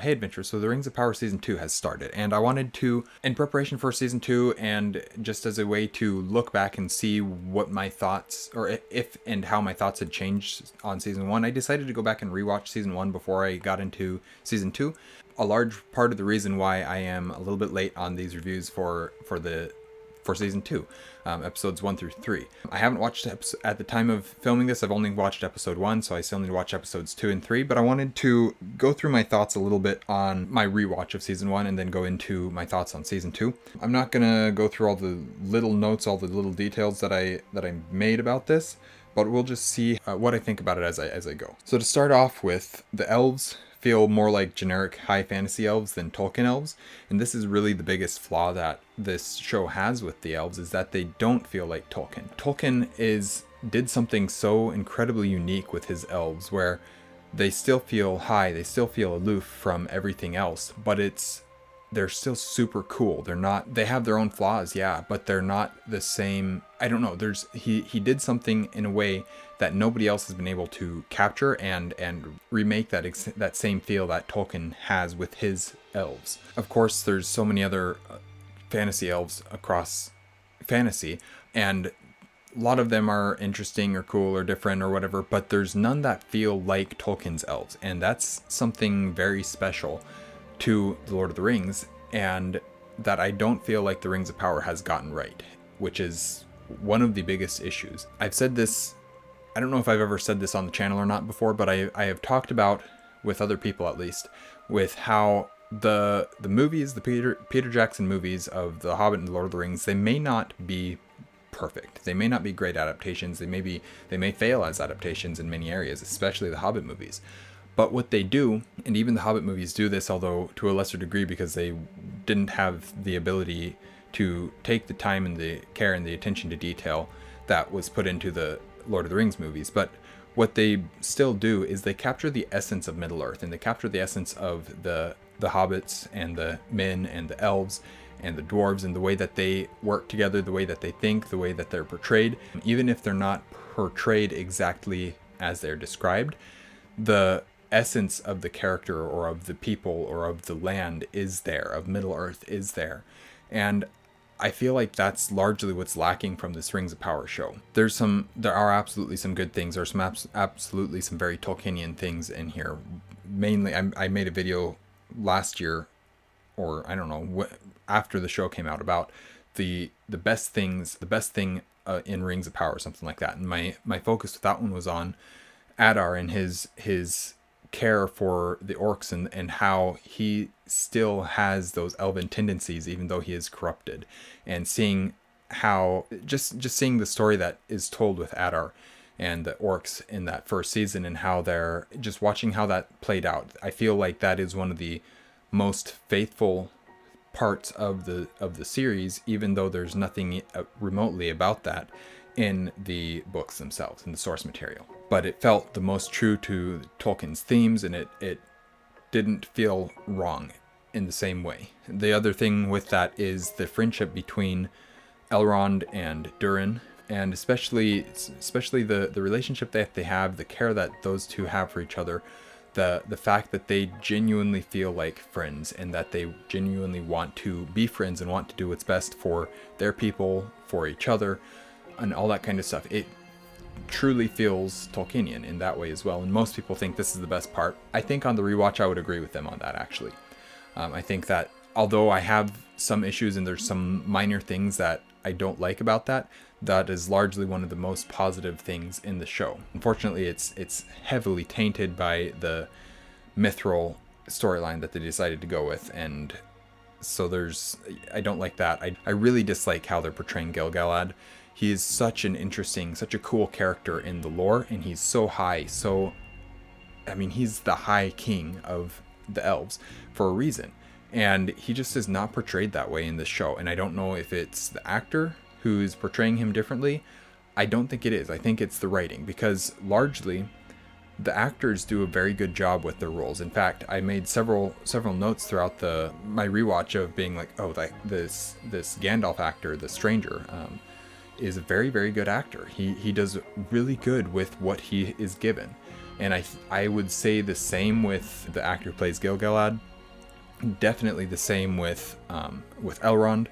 Hey Adventure, so the Rings of Power Season 2 has started, and I wanted to, in preparation for Season 2, and just as a way to look back and see what my thoughts, or if and how my thoughts had changed on Season 1, I decided to go back and rewatch Season 1 before I got into Season 2. A large part of the reason why I am a little bit late on these reviews for Season 2, episodes 1 through 3. I haven't watched, at the time of filming this, I've only watched episode 1, so I still need to watch episodes 2 and 3, but I wanted to go through my thoughts a little bit on my rewatch of Season 1 and then go into my thoughts on Season 2. I'm not going to go through all the little notes, all the little details that I made about this, but we'll just see what I think about it as I go. So to start off with, the elves feel more like generic high fantasy elves than Tolkien elves, and this is really the biggest flaw that this show has with the elves, is that they don't feel like Tolkien. Tolkien did something so incredibly unique with his elves, where they still feel high, they still feel aloof from everything else, but they're still super cool. They have their own flaws, yeah, but they're not the same. I don't know, he did something in a way that nobody else has been able to capture and remake that same feel that Tolkien has with his elves. Of course, there's so many other fantasy elves across fantasy, and a lot of them are interesting or cool or different or whatever, but there's none that feel like Tolkien's elves, and that's something very special to The Lord of the Rings, and that I don't feel like the Rings of Power has gotten right, which is one of the biggest issues. I've said this, I don't know if I've ever said this on the channel or not before, but I have talked about, with other people at least, with how the movies, the Peter Jackson movies of The Hobbit and The Lord of the Rings, they may not be perfect. They may not be great adaptations. They may fail as adaptations in many areas, especially the Hobbit movies. But what they do, and even the Hobbit movies do this, although to a lesser degree because they didn't have the ability to take the time and the care and the attention to detail that was put into the Lord of the Rings movies. But what they still do is they capture the essence of Middle-earth, and they capture the essence of the hobbits and the men and the elves and the dwarves, and the way that they work together, the way that they think, the way that they're portrayed. Even if they're not portrayed exactly as they're described, the essence of the character or of the people or of the land is there, of Middle-earth is there. And I feel like that's largely what's lacking from this Rings of Power show. There are absolutely some good things. There's some absolutely some very Tolkienian things in here. Mainly, I made a video last year, or I don't know, after the show came out, about the best thing in Rings of Power, something like that. And my focus with that one was on Adar and his care for the orcs and how he still has those elven tendencies even though he is corrupted, and seeing how just seeing the story that is told with Adar and the orcs in that first season, and how they're just watching how that played out. I feel like that is one of the most faithful parts of the series, even though there's nothing remotely about that in the books themselves, in the source material. But it felt the most true to Tolkien's themes, and it didn't feel wrong in the same way. The other thing with that is the friendship between Elrond and Durin, and especially the relationship that they have, the care that those two have for each other, the fact that they genuinely feel like friends, and that they genuinely want to be friends and want to do what's best for their people, for each other, and all that kind of stuff. It truly feels Tolkienian in that way as well, and most people think this is the best part. I think on the rewatch I would agree with them on that, actually. I think that although I have some issues and there's some minor things that I don't like about that, that is largely one of the most positive things in the show. Unfortunately, it's heavily tainted by the mithril storyline that they decided to go with, and so I don't like that. I really dislike how they're portraying Gil-galad. He is such a cool character in the lore, and he's so high, he's the high king of the elves for a reason, and he just is not portrayed that way in this show. And I don't know if it's the actor who's portraying him differently. I don't think it is. I think it's the writing, because largely the actors do a very good job with their roles. In fact, I made several notes throughout my rewatch of being like, oh, like this Gandalf actor, the stranger, is a very, very good actor. He does really good with what he is given. And I would say the same with the actor who plays Gil-galad. Definitely the same with Elrond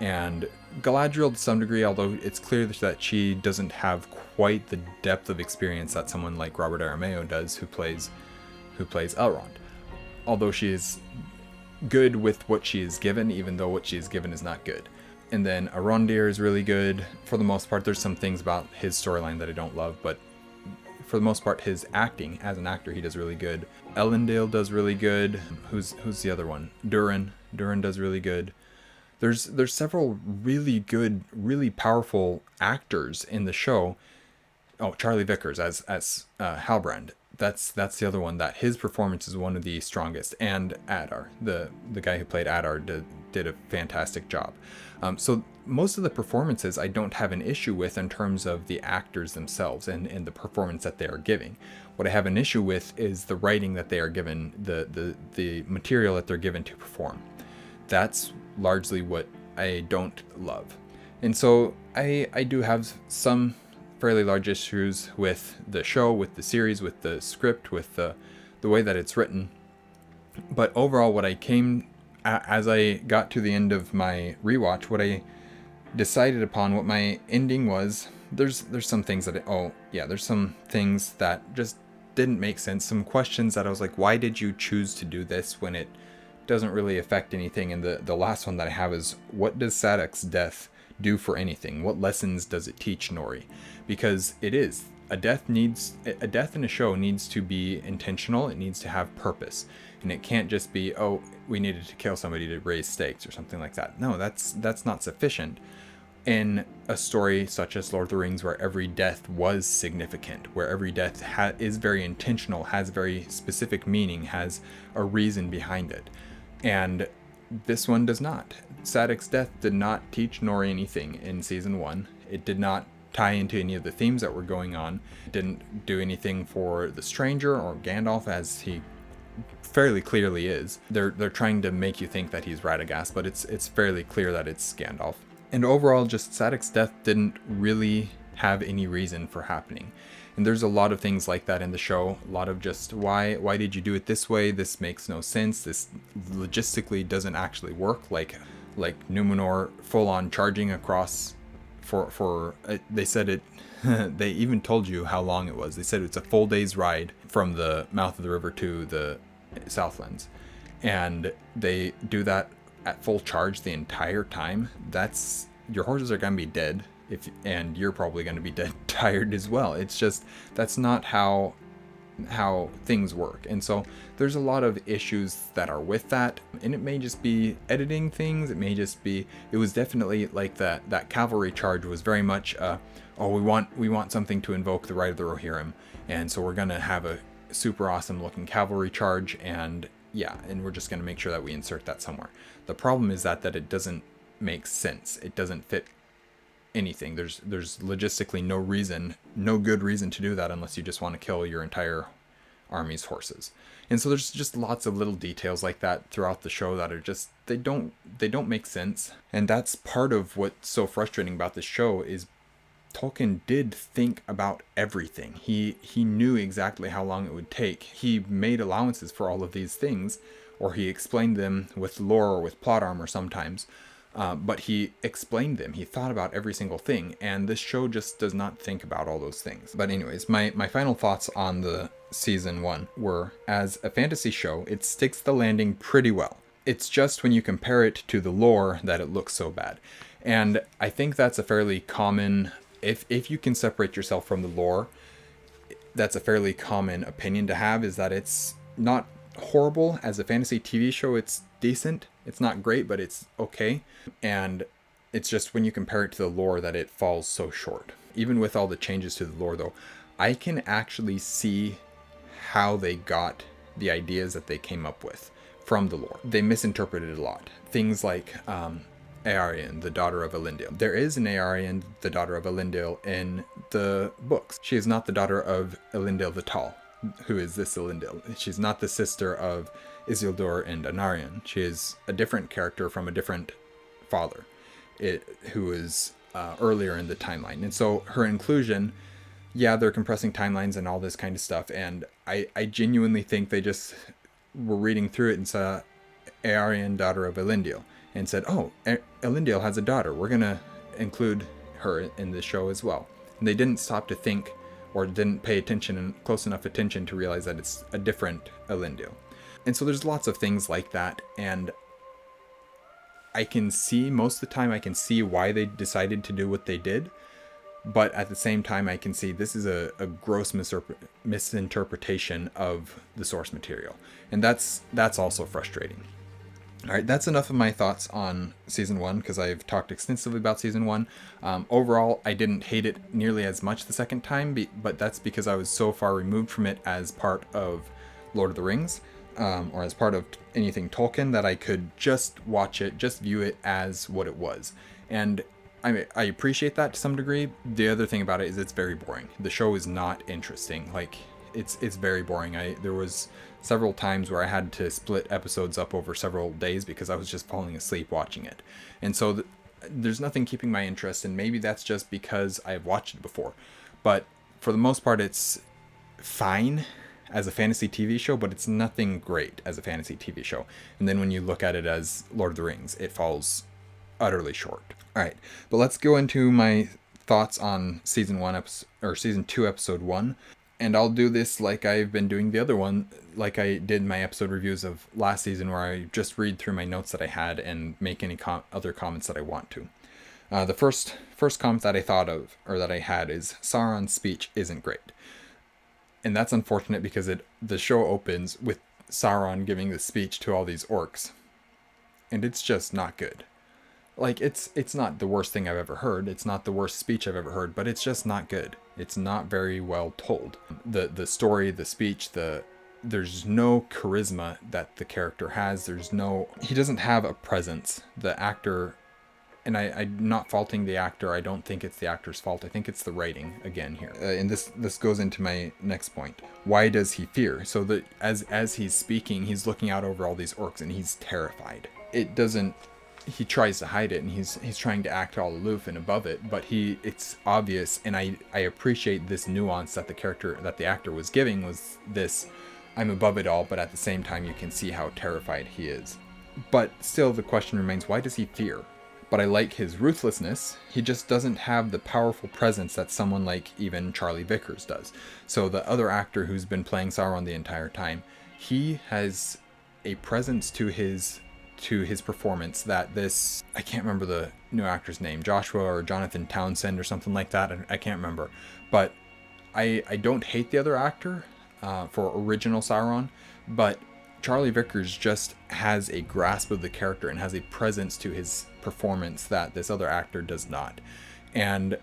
and Galadriel to some degree, although it's clear that she doesn't have quite the depth of experience that someone like Robert Aramayo does, who plays Elrond. Although she is good with what she is given, even though what she is given is not good. And then Arondir is really good for the most part. There's some things about his storyline that I don't love, but for the most part, his acting as an actor, he does really good. Elendil does really good. Who's the other one? Durin does really good. There's several really good, really powerful actors in the show. Oh, Charlie Vickers as Halbrand. That's the other one, that his performance is one of the strongest. And Adar, the guy who played Adar, did a fantastic job. So most of the performances I don't have an issue with in terms of the actors themselves and the performance that they are giving. What I have an issue with is the writing that they are given, the material that they're given to perform. That's largely what I don't love. And so I do have some fairly large issues with the show, with the series, with the script, with the way that it's written. But overall, what I came, as I got to the end of my rewatch, what I decided upon, what my ending was, there's some things that, there's some things that just didn't make sense. Some questions that I was like, why did you choose to do this when it doesn't really affect anything? And the last one that I have is, what does Sadok's death do for anything? What lessons does it teach Nori? Because it is a death in a show needs to be intentional. It needs to have purpose, and it can't just be, oh, we needed to kill somebody to raise stakes or something like that. No, that's not sufficient in a story such as Lord of the Rings, where every death was significant, where every death is very intentional, has very specific meaning, has a reason behind it. And this one does not. Sadok's death did not teach Nori anything in season 1. It did not tie into any of the themes that were going on. It didn't do anything for the stranger or Gandalf, as he fairly clearly is. They're trying to make you think that he's Radagast, but it's fairly clear that it's Gandalf. And overall, just Sadok's death didn't really have any reason for happening. And there's a lot of things like that in the show. A lot of just, why did you do it this way? This makes no sense. This logistically doesn't actually work. Like Numenor full on charging across for they said it, they even told you how long it was. They said it's a full day's ride from the mouth of the river to the Southlands. And they do that at full charge the entire time. Your horses are going to be dead, and you're probably going to be dead tired as well. It's just, that's not how things work. And so there's a lot of issues that are with that, and it may just be editing things. It may just be, it was definitely like that cavalry charge was very much we want something to invoke the right of the Rohirrim, and so we're going to have a super awesome looking cavalry charge, and we're just going to make sure that we insert that somewhere. The problem is that it doesn't make sense. It doesn't fit anything. There's logistically no good reason to do that, unless you just want to kill your entire army's horses. And so there's just lots of little details like that throughout the show that are just, they don't make sense. And that's part of what's so frustrating about this show, is Tolkien did think about everything. He knew exactly how long it would take. He made allowances for all of these things, or he explained them with lore or with plot armor sometimes. But he explained them. He thought about every single thing, and this show just does not think about all those things. But anyways, my final thoughts on the season 1 were, as a fantasy show, it sticks the landing pretty well. It's just when you compare it to the lore that it looks so bad. And I think that's a fairly common, if you can separate yourself from the lore, that's a fairly common opinion to have, is that it's not horrible. As a fantasy TV show, it's decent. It's not great, but it's okay. And it's just when you compare it to the lore that it falls so short. Even with all the changes to the lore, though, I can actually see how they got the ideas that they came up with from the lore. They misinterpreted a lot. Things like Eärien, the daughter of Elendil. There is an Eärien, the daughter of Elendil, in the books. She is not the daughter of Elendil the Tall. Who is this Elendil? She's not the sister of Isildur and Anarion. She is a different character from a different father, who is earlier in the timeline. And so her inclusion, they're compressing timelines and all this kind of stuff. And I genuinely think they just were reading through it and saw Aarian, daughter of Elendil, and said, oh, Elendil has a daughter. We're going to include her in the show as well. And they didn't stop to think or didn't pay attention and close enough attention to realize that it's a different Elendil. And so there's lots of things like that. And I can see, most of the time, I can see why they decided to do what they did. But at the same time, I can see this is a gross misinterpretation of the source material. And that's also frustrating. All right, that's enough of my thoughts on Season 1, because I've talked extensively about Season 1. Overall, I didn't hate it nearly as much the second time, but that's because I was so far removed from it as part of Lord of the Rings, or as part of anything Tolkien, that I could just watch it, just view it as what it was. And I appreciate that to some degree. The other thing about it is it's very boring. The show is not interesting. Like, it's very boring. There was several times where I had to split episodes up over several days because I was just falling asleep watching it. And so there's nothing keeping my interest, and maybe that's just because I've watched it before. But for the most part, it's fine as a fantasy TV show, but it's nothing great as a fantasy TV show. And then when you look at it as Lord of the Rings, it falls utterly short. All right, but let's go into my thoughts on Season 2, Episode 1. And I'll do this like I've been doing the other one, like I did my episode reviews of last season, where I just read through my notes that I had and make any other comments that I want to. The first comment that I thought of, or that I had, is Sauron's speech isn't great. And that's unfortunate because the show opens with Sauron giving the speech to all these orcs. And it's just not good. Like, it's not the worst thing I've ever heard. It's not the worst speech I've ever heard, but it's just not good. It's not very well told. The story, the speech, there's no charisma that the character has. He doesn't have a presence. The actor, and I'm not faulting the actor. I don't think it's the actor's fault. I think it's the writing again here. And this goes into my next point. Why does he fear? So as he's speaking, he's looking out over all these orcs and he's terrified. He tries to hide it, and he's trying to act all aloof and above it, but it's obvious, and I appreciate this nuance that the actor was giving, was this, I'm above it all, but at the same time you can see how terrified he is. But still the question remains, why does he fear? But I like his ruthlessness. He just doesn't have the powerful presence that someone like even Charlie Vickers does. So the other actor who's been playing Sauron the entire time, he has a presence to his performance that I can't remember the new actor's name, Joshua or Jonathan Townsend or something like that. I can't remember. But I don't hate the other actor for original Sauron, but Charlie Vickers just has a grasp of the character and has a presence to his performance that this other actor does not. And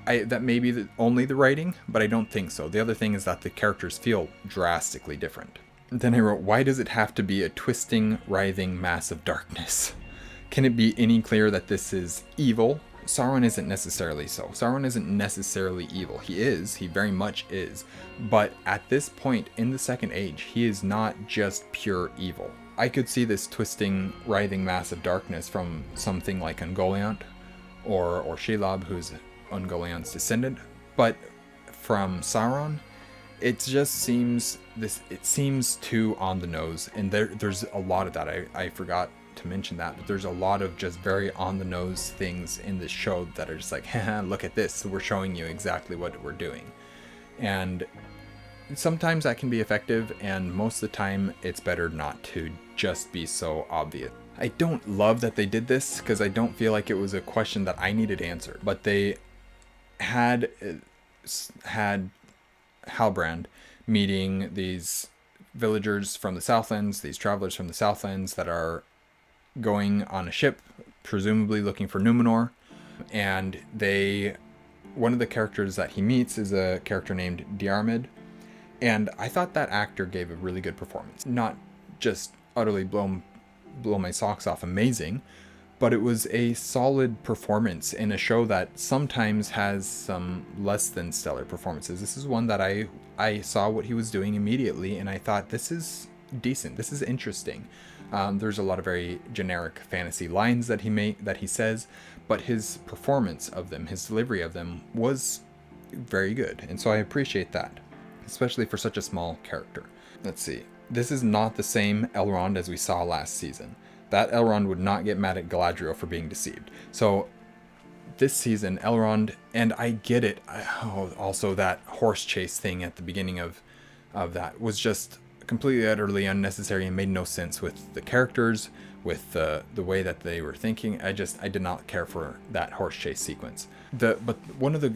that may be only the writing, but I don't think so. The other thing is that the characters feel drastically different. Then I wrote, why does it have to be a twisting, writhing mass of darkness? Can it be any clearer that this is evil? Sauron isn't necessarily so. Sauron isn't necessarily evil. He very much is. But at this point in the Second Age, he is not just pure evil. I could see this twisting, writhing mass of darkness from something like Ungoliant or Shelob, who's Ungoliant's descendant. But from Sauron, it just seems too on the nose, and there's a lot of that. I forgot to mention that, but there's a lot of just very on the nose things in this show that are just like, haha, look at this, we're showing you exactly what we're doing. And sometimes that can be effective, and most of the time it's better not to just be so obvious. I don't love that they did this, because I don't feel like it was a question that I needed answered, but they had Halbrand meeting these villagers from the Southlands, these travelers from the Southlands that are going on a ship, presumably looking for Numenor. And one of the characters that he meets is a character named Diarmid. And I thought that actor gave a really good performance. Not just utterly blow my socks off amazing, but it was a solid performance in a show that sometimes has some less than stellar performances. This is one that I saw what he was doing immediately, and I thought, this is decent. This is interesting. There's a lot of very generic fantasy lines that he says, but his performance of them, his delivery of them, was very good, and so I appreciate that, especially for such a small character. Let's see. This is not the same Elrond as we saw last season. that Elrond would not get mad at Galadriel for being deceived. So this season, Elrond, and I get it. Also, that horse chase thing at the beginning of that was just completely utterly unnecessary and made no sense with the characters, with the way that they were thinking. I did not care for that horse chase sequence. But one of the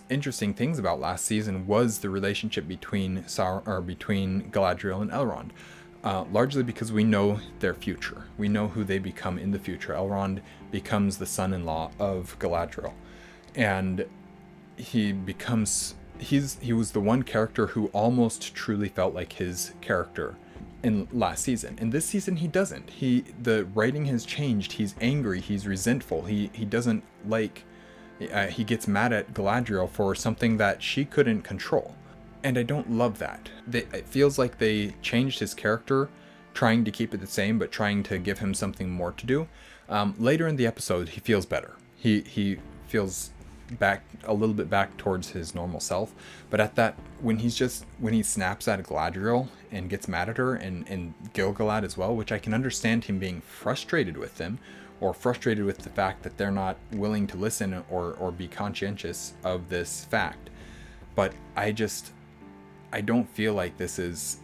interesting things about last season was the relationship between Galadriel and Elrond. Largely because we know their future. We know who they become in the future. Elrond becomes the son-in-law of Galadriel, and he was the one character who almost truly felt like his character in last season. In this season, he doesn't. The writing has changed. He's angry. He's resentful. He doesn't like. He gets mad at Galadriel for something that she couldn't control. And I don't love that. It feels like they changed his character, trying to keep it the same, but trying to give him something more to do. Later in the episode, he feels better. He feels a little bit back towards his normal self. But at that, when he snaps at Galadriel and gets mad at her, and Gil-galad as well, which I can understand him being frustrated with them, or frustrated with the fact that they're not willing to listen or be conscientious of this fact. But I don't feel like this is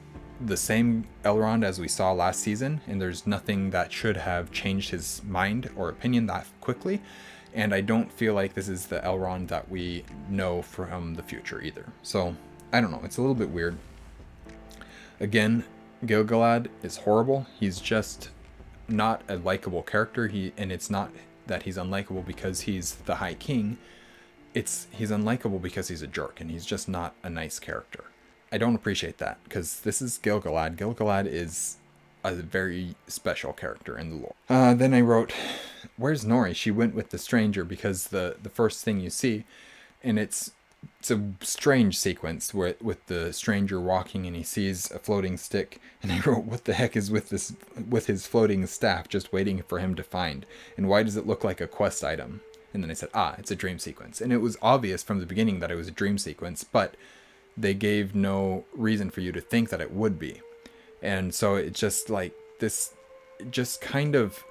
the same Elrond as we saw last season, and there's nothing that should have changed his mind or opinion that quickly. And I don't feel like this is the Elrond that we know from the future either. So, I don't know. It's a little bit weird. Again, Gil-galad is horrible. He's just not a likable character. And it's not that he's unlikable because he's the High King. He's unlikable because he's a jerk, and he's just not a nice character. I don't appreciate that, because this is Gil-galad. Gil-galad is a very special character in the lore. Then I wrote, where's Nori? She went with the stranger, because the first thing you see, and it's a strange sequence with the stranger walking and he sees a floating stick, and I wrote, what the heck is with his floating staff just waiting for him to find? And why does it look like a quest item? And then I said, it's a dream sequence. And it was obvious from the beginning that it was a dream sequence, but they gave no reason for you to think that it would be. And so it just kind of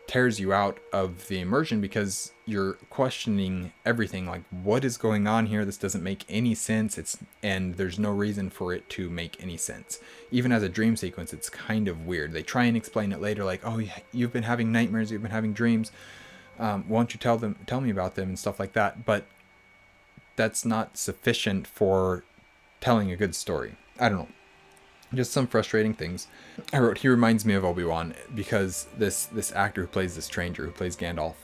tears you out of the immersion, because you're questioning everything. Like, what is going on here? This doesn't make any sense. And there's no reason for it to make any sense. Even as a dream sequence, it's kind of weird. They try and explain it later, like, oh, you've been having nightmares, you've been having dreams. Why don't you tell me about them and stuff like that? But that's not sufficient for telling a good story. I don't know. Just some frustrating things. I wrote, he reminds me of Obi-Wan, because this actor who plays the stranger, who plays Gandalf,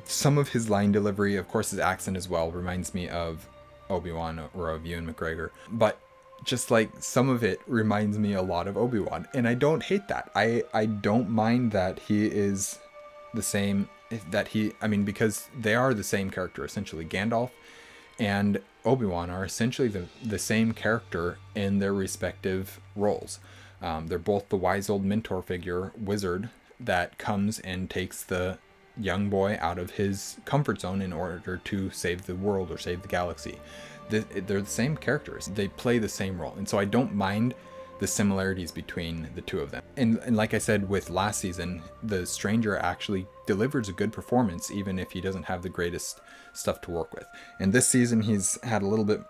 some of his line delivery, of course his accent as well, reminds me of Obi-Wan or of Ewan McGregor. But just like some of it reminds me a lot of Obi-Wan. And I don't hate that. I don't mind that he is the same, because they are the same character, essentially. Gandalf and Obi-Wan are essentially the same character in their respective roles. They're both the wise old mentor figure, wizard, that comes and takes the young boy out of his comfort zone in order to save the world or save the galaxy. They're the same characters. They play the same role. And so I don't mind the similarities between the two of them. And like I said with last season, the stranger actually delivers a good performance, even if he doesn't have the greatest stuff to work with. And this season he's had a little bit,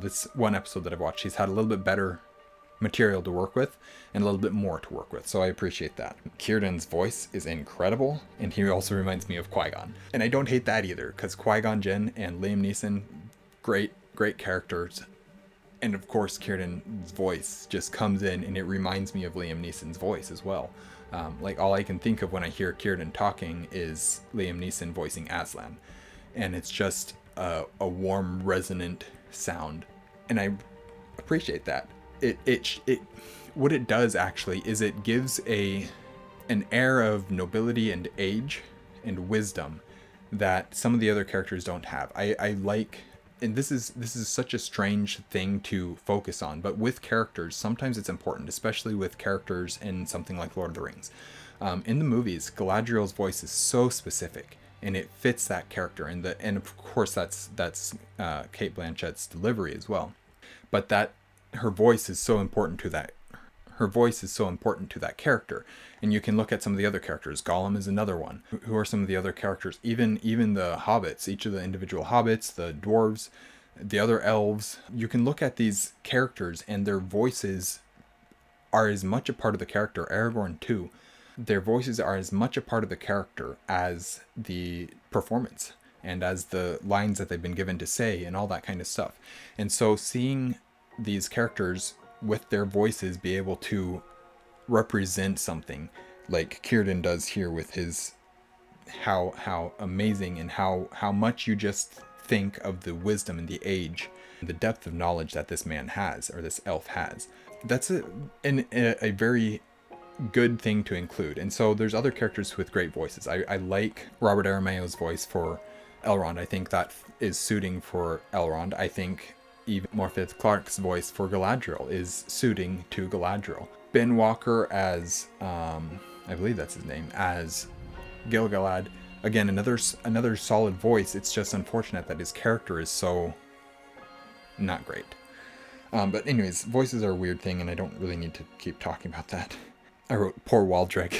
this one episode that I've watched, he's had a little bit better material to work with and a little bit more to work with. So I appreciate that. Círdan's voice is incredible, and he also reminds me of Qui-Gon. And I don't hate that either, because Qui-Gon Jinn and Liam Neeson, great characters. And of course, Círdan's voice just comes in, and it reminds me of Liam Neeson's voice as well. All I can think of when I hear Círdan talking is Liam Neeson voicing Aslan. And it's just a warm, resonant sound. And I appreciate that. What it does actually is it gives an air of nobility and age and wisdom that some of the other characters don't have. I like... And this is such a strange thing to focus on, but with characters, sometimes it's important, especially with characters in something like Lord of the Rings. In the movies, Galadriel's voice is so specific, and it fits that character, and of course that's Cate Blanchett's delivery as well. But that her voice is so important to her voice is so important to that character. And you can look at some of the other characters. Gollum is another one. Who are some of the other characters? Even the hobbits, each of the individual hobbits, the dwarves, the other elves. You can look at these characters and their voices are as much a part of the character. Aragorn too. Their voices are as much a part of the character as the performance and as the lines that they've been given to say and all that kind of stuff. And so seeing these characters with their voices be able to represent something like Círdan does here with his how amazing and how much you just think of the wisdom and the age and the depth of knowledge that this man has, or this elf has. That's a very good thing to include. And so there's other characters with great voices. I like Robert Arameo's voice for Elrond. I think that is suiting for Elrond. I think even Morfydd Clark's voice for Galadriel is suiting to Galadriel. Ben Walker as I believe that's his name, as Gil-galad, again, another solid voice. It's just unfortunate that his character is so not great. But anyways, voices are a weird thing, and I don't really need to keep talking about that. I wrote poor Waldreg,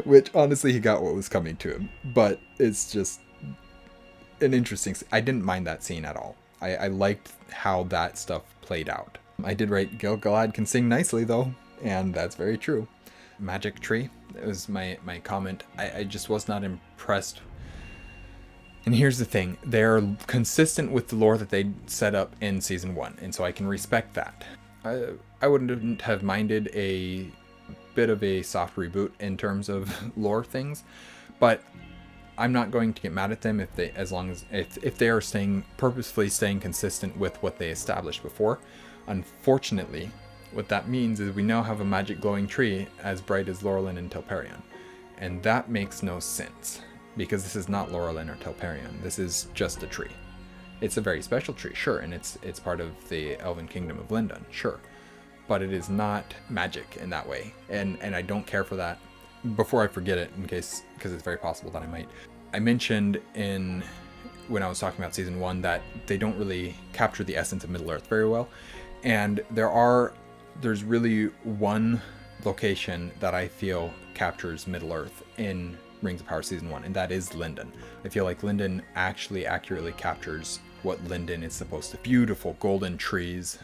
which honestly he got what was coming to him, but it's just an interesting. I didn't mind that scene at all. I liked how that stuff played out. I did write Gil-galad can sing nicely though, and that's very true. Magic tree, that was my comment. I just was not impressed. And here's the thing, they're consistent with the lore that they set up in season 1, and so I can respect that. I wouldn't have minded a bit of a soft reboot in terms of lore things, but I'm not going to get mad at them if they are purposefully staying consistent with what they established before. Unfortunately, what that means is we now have a magic glowing tree as bright as Laurelin and Telperion, and that makes no sense because this is not Laurelin or Telperion. This is just a tree. It's a very special tree, sure, and it's part of the Elven Kingdom of Lindon, sure, but it is not magic in that way, and I don't care for that. Before I forget it, because it's very possible that I might, I mentioned when I was talking about season 1 that they don't really capture the essence of Middle Earth very well, and there's really one location that I feel captures Middle Earth in Rings of Power season 1, and that is Lindon. I feel like Lindon actually accurately captures what Lindon is supposed to be. Beautiful golden trees,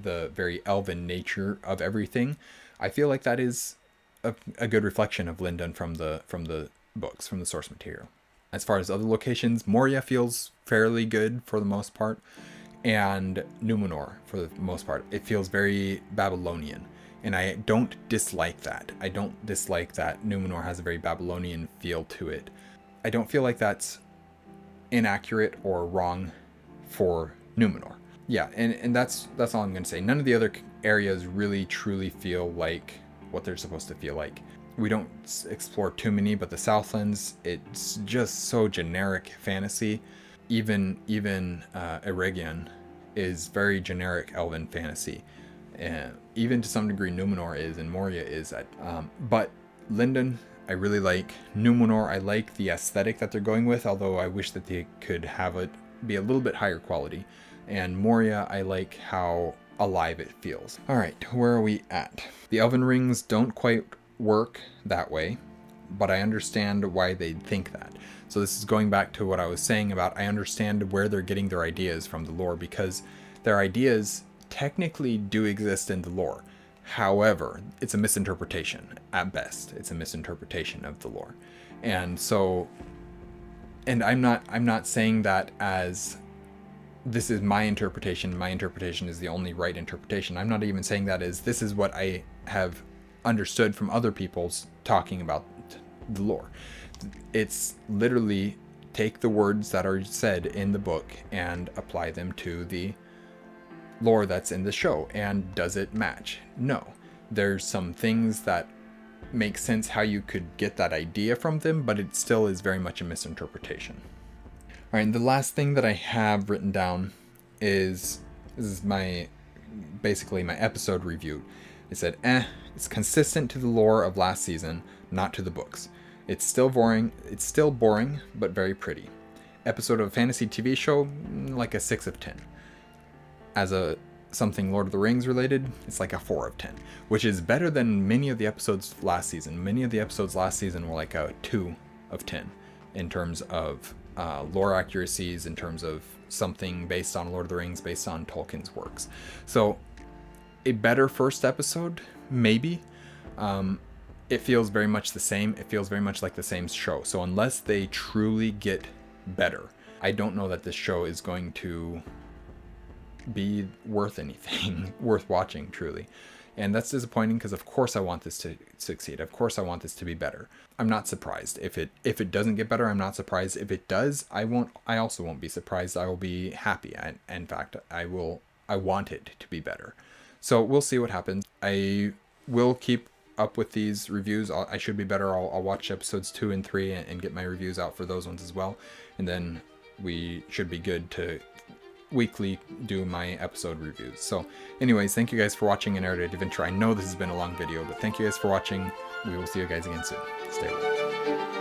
the very elven nature of everything. I feel like that is a good reflection of Lindon from the books, from the source material. As far as other locations, Moria feels fairly good for the most part, and Numenor for the most part. It feels very Babylonian, and I don't dislike that. I don't dislike that Numenor has a very Babylonian feel to it. I don't feel like that's inaccurate or wrong for Numenor. Yeah, and that's all I'm going to say. None of the other areas really truly feel like what they're supposed to feel like. We don't explore too many, but the Southlands, it's just so generic fantasy. Even Eregion is very generic elven fantasy. And even to some degree Numenor is, and Moria is. But Lindon, I really like. Numenor, I like the aesthetic that they're going with, although I wish that they could have it be a little bit higher quality. And Moria, I like how alive it feels. Alright, where are we at? The Elven Rings don't quite work that way, but I understand why they'd think that. So this is going back to what I was saying about I understand where they're getting their ideas from the lore, because their ideas technically do exist in the lore. However, it's a misinterpretation at best. It's a misinterpretation of the lore. And so, and I'm not saying that as this is my interpretation is the only right interpretation. I'm not even saying that as this is what I have understood from other people's talking about the lore. It's literally take the words that are said in the book and apply them to the lore that's in the show. And does it match? No. There's some things that make sense how you could get that idea from them, but it still is very much a misinterpretation. All right, and the last thing that I have written down is basically my episode review. It said, it's consistent to the lore of last season, not to the books. It's still boring, but very pretty. Episode of a fantasy TV show, like a 6 of 10. As a something Lord of the Rings related, it's like a 4 of 10, which is better than many of the episodes last season. Many of the episodes last season were like a 2 of 10 in terms of lore accuracies, in terms of something based on Lord of the Rings, based on Tolkien's works. So a better first episode, maybe. It feels very much the same. It feels very much like the same show. So unless they truly get better, I don't know that this show is going to be worth anything, worth watching truly. And that's disappointing because of course I want this to succeed. Of course I want this to be better. I'm not surprised if it doesn't get better. I'm not surprised if it does. I also won't be surprised. I will be happy. In fact, I want it to be better. So we'll see what happens. I will keep up with these reviews. I should be better. I'll watch episodes 2 and 3 and get my reviews out for those ones as well. And then we should be good to weekly do my episode reviews. So anyways, thank you guys for watching an Erudite Adventure. I know this has been a long video, but thank you guys for watching. We will see you guys again soon. Stay well.